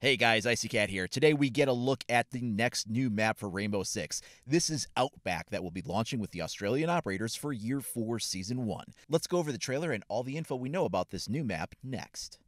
Hey guys, Icy Cat here. Today we get a look at the next new map for Rainbow Six. This is OUTBACK that will be launching with the Australian operators for Year 4 Season 1. Let's go over the trailer and all the info we know about this new map next.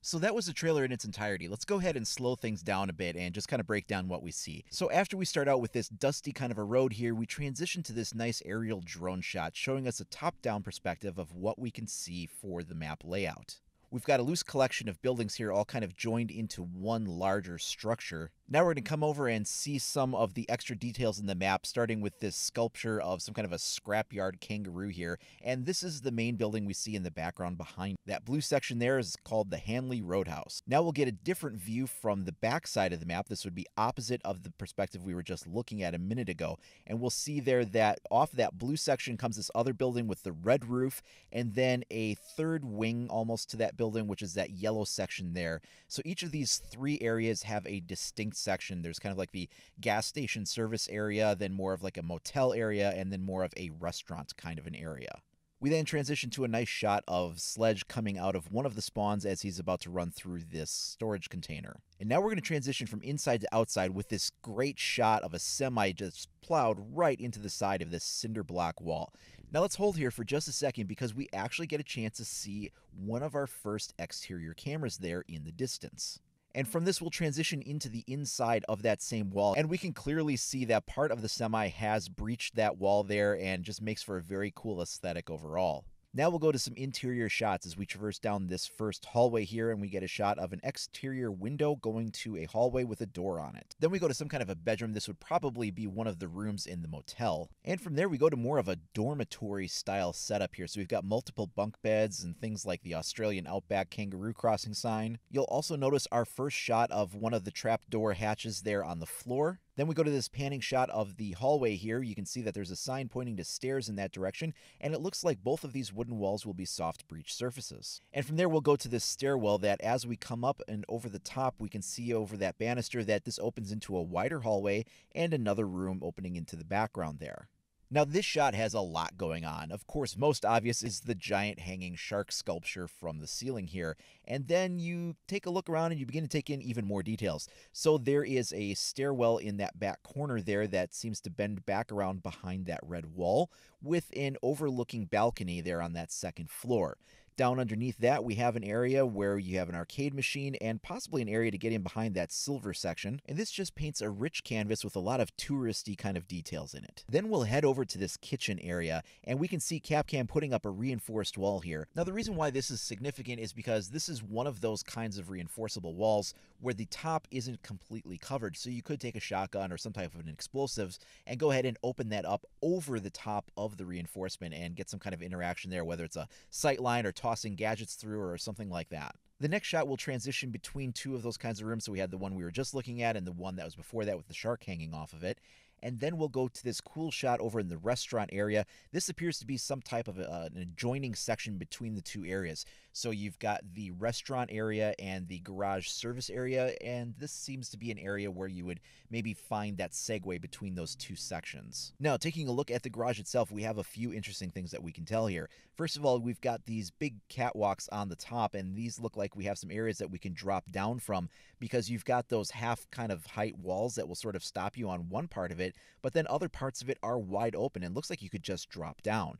So that was the trailer in its entirety. Let's go ahead and slow things down a bit and just kind of break down what we see. So after we start out with this dusty kind of a road here, we transition to this nice aerial drone shot showing us a top-down perspective of what we can see for the map layout. We've got a loose collection of buildings here all kind of joined into one larger structure. Now we're going to come over and see some of the extra details in the map, starting with this sculpture of some kind of a scrapyard kangaroo here. And this is the main building we see in the background behind. That blue section there is called the Hanley Roadhouse. Now we'll get a different view from the back side of the map. This would be opposite of the perspective we were just looking at a minute ago. And we'll see there that off that blue section comes this other building with the red roof, and then a third wing almost to that building, which is that yellow section there. So each of these three areas have a distinct section. There's kind of like the gas station service area, then more of like a motel area, and then more of a restaurant kind of an area. We then transition to a nice shot of Sledge coming out of one of the spawns as he's about to run through this storage container. And now we're going to transition from inside to outside with this great shot of a semi just plowed right into the side of this cinder block wall. Now let's hold here for just a second because we actually get a chance to see one of our first exterior cameras there in the distance. And from this, we'll transition into the inside of that same wall. And we can clearly see that part of the semi has breached that wall there and just makes for a very cool aesthetic overall. Now we'll go to some interior shots as we traverse down this first hallway here, and we get a shot of an exterior window going to a hallway with a door on it. Then we go to some kind of a bedroom. This would probably be one of the rooms in the motel. And from there we go to more of a dormitory style setup here. So we've got multiple bunk beds and things like the Australian Outback kangaroo crossing sign. You'll also notice our first shot of one of the trapdoor hatches there on the floor. Then we go to this panning shot of the hallway here. You can see that there's a sign pointing to stairs in that direction, and it looks like both of these wooden walls will be soft breach surfaces. And from there we'll go to this stairwell that as we come up and over the top, we can see over that banister that this opens into a wider hallway and another room opening into the background there. Now this shot has a lot going on. Of course, most obvious is the giant hanging shark sculpture from the ceiling here. And then you take a look around and you begin to take in even more details. So there is a stairwell in that back corner there that seems to bend back around behind that red wall with an overlooking balcony there on that second floor. Down underneath that, we have an area where you have an arcade machine and possibly an area to get in behind that silver section. And this just paints a rich canvas with a lot of touristy kind of details in it. Then we'll head over to this kitchen area and we can see Capcom putting up a reinforced wall here. Now the reason why this is significant is because this is one of those kinds of reinforceable walls where the top isn't completely covered. So you could take a shotgun or some type of an explosives and go ahead and open that up over the top of the reinforcement and get some kind of interaction there, whether it's a sight line or tossing gadgets through or something like that. The next shot will transition between two of those kinds of rooms. So we had the one we were just looking at and the one that was before that with the shark hanging off of it. And then we'll go to this cool shot over in the restaurant area. This appears to be some type of an adjoining section between the two areas. So you've got the restaurant area and the garage service area, and this seems to be an area where you would maybe find that segue between those two sections. Now, taking a look at the garage itself, we have a few interesting things that we can tell here. First of all, we've got these big catwalks on the top, and these look like we have some areas that we can drop down from because you've got those half kind of height walls that will sort of stop you on one part of it, but then other parts of it are wide open and looks like you could just drop down.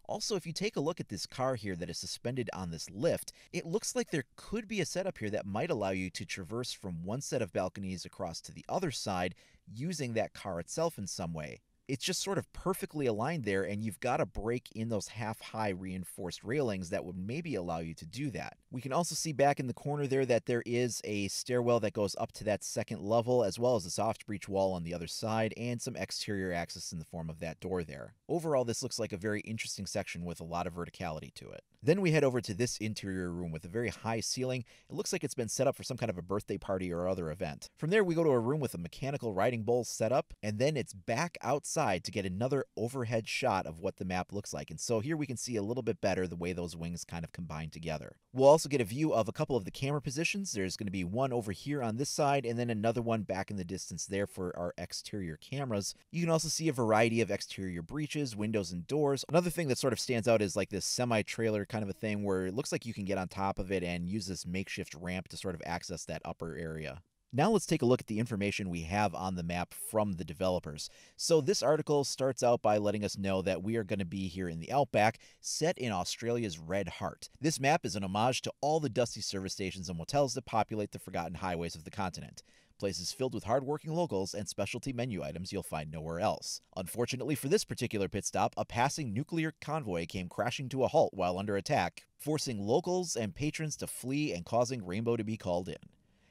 Also, if you take a look at this car here that is suspended on this lift, it looks like there could be a setup here that might allow you to traverse from one set of balconies across to the other side using that car itself in some way. It's just sort of perfectly aligned there, and you've got to break in those half-high reinforced railings that would maybe allow you to do that. We can also see back in the corner there that there is a stairwell that goes up to that second level, as well as a soft breach wall on the other side, and some exterior access in the form of that door there. Overall, this looks like a very interesting section with a lot of verticality to it. Then we head over to this interior room with a very high ceiling. It looks like it's been set up for some kind of a birthday party or other event. From there, we go to a room with a mechanical riding bowl set up, and then it's back outside to get another overhead shot of what the map looks like. And so here we can see a little bit better the way those wings kind of combine together. We'll also get a view of a couple of the camera positions. There's going to be one over here on this side, and then another one back in the distance there for our exterior cameras. You can also see a variety of exterior breaches, windows, and doors. Another thing that sort of stands out is like this semi-trailer kind of a thing where it looks like you can get on top of it and use this makeshift ramp to sort of access that upper area. Now let's take a look at the information we have on the map from the developers. So this article starts out by letting us know that we are going to be here in the Outback, set in Australia's Red Heart. This map is an homage to all the dusty service stations and motels that populate the forgotten highways of the continent. Places filled with hard-working locals and specialty menu items you'll find nowhere else. Unfortunately for this particular pit stop, a passing nuclear convoy came crashing to a halt while under attack, forcing locals and patrons to flee and causing Rainbow to be called in.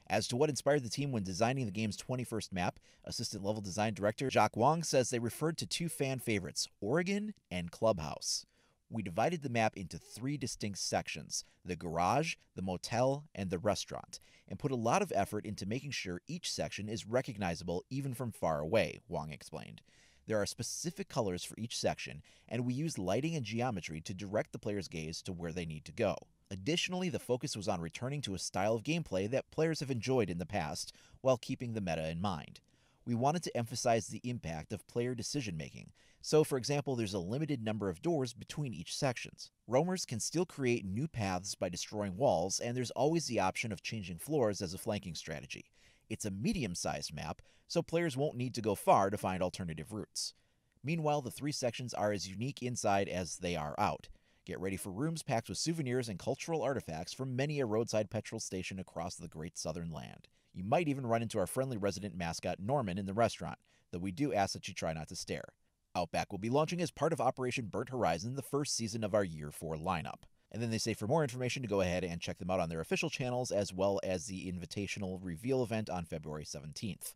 As to what inspired the team when designing the game's 21st map, Assistant Level Design Director Jacques Wong says they referred to two fan favorites, Oregon and Clubhouse. We divided the map into three distinct sections, the garage, the motel, and the restaurant, and put a lot of effort into making sure each section is recognizable even from far away, Wong explained. There are specific colors for each section, and we used lighting and geometry to direct the player's gaze to where they need to go. Additionally, the focus was on returning to a style of gameplay that players have enjoyed in the past, while keeping the meta in mind. We wanted to emphasize the impact of player decision-making, so for example there's a limited number of doors between each sections. Roamers can still create new paths by destroying walls, and there's always the option of changing floors as a flanking strategy. It's a medium-sized map, so players won't need to go far to find alternative routes. Meanwhile, the three sections are as unique inside as they are out. Get ready for rooms packed with souvenirs and cultural artifacts from many a roadside petrol station across the great southern land. You might even run into our friendly resident mascot Norman in the restaurant, though we do ask that you try not to stare. Outback will be launching as part of Operation Burnt Horizon, the first season of our Year 4 lineup. And then they say for more information to go ahead and check them out on their official channels, as well as the invitational reveal event on February 17th.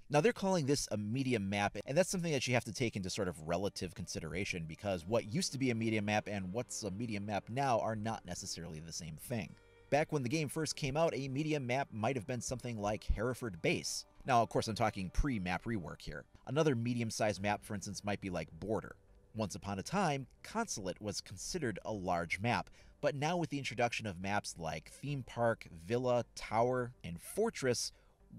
Now, they're calling this a medium map, and that's something that you have to take into sort of relative consideration, because what used to be a medium map and what's a medium map now are not necessarily the same thing. Back when the game first came out, a medium map might have been something like Hereford Base. Now, of course, I'm talking pre-map rework here. Another medium-sized map, for instance, might be like Border. Once upon a time, Consulate was considered a large map, but now with the introduction of maps like Theme Park, Villa, Tower, and Fortress,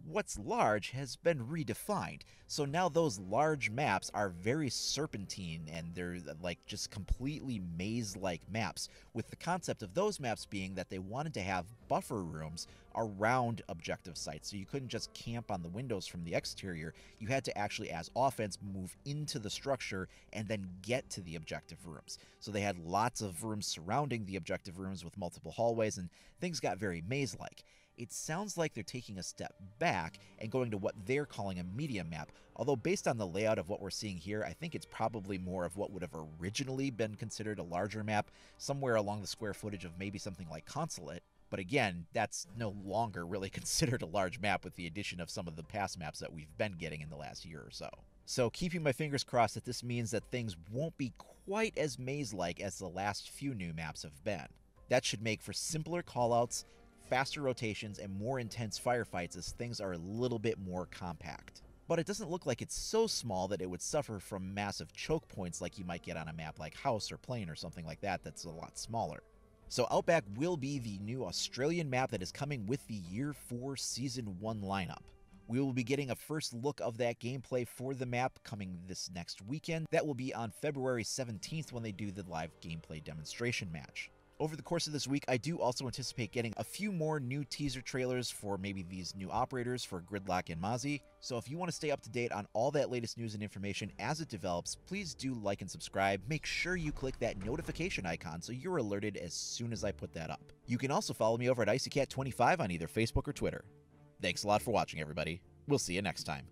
what's large has been redefined. So now those large maps are very serpentine, and they're like just completely maze-like maps, with the concept of those maps being that they wanted to have buffer rooms around objective sites. So you couldn't just camp on the windows from the exterior. You had to actually, as offense, move into the structure and then get to the objective rooms. So they had lots of rooms surrounding the objective rooms with multiple hallways, and things got very maze-like. It sounds like they're taking a step back and going to what they're calling a medium map, although based on the layout of what we're seeing here, I think it's probably more of what would have originally been considered a larger map, somewhere along the square footage of maybe something like Consulate. But again, that's no longer really considered a large map with the addition of some of the past maps that we've been getting in the last year or so. So keeping my fingers crossed that this means that things won't be quite as maze-like as the last few new maps have been. That should make for simpler callouts, faster rotations, and more intense firefights as things are a little bit more compact. But it doesn't look like it's so small that it would suffer from massive choke points like you might get on a map like House or Plane or something like that that's a lot smaller. So Outback will be the new Australian map that is coming with the Year 4 Season 1 lineup. We will be getting a first look of that gameplay for the map coming this next weekend. That will be on February 17th when they do the live gameplay demonstration match. Over the course of this week, I do also anticipate getting a few more new teaser trailers for maybe these new operators for Gridlock and Mozzie. So if you want to stay up to date on all that latest news and information as it develops, please do like and subscribe. Make sure you click that notification icon so you're alerted as soon as I put that up. You can also follow me over at IcyCat25 on either Facebook or Twitter. Thanks a lot for watching, everybody. We'll see you next time.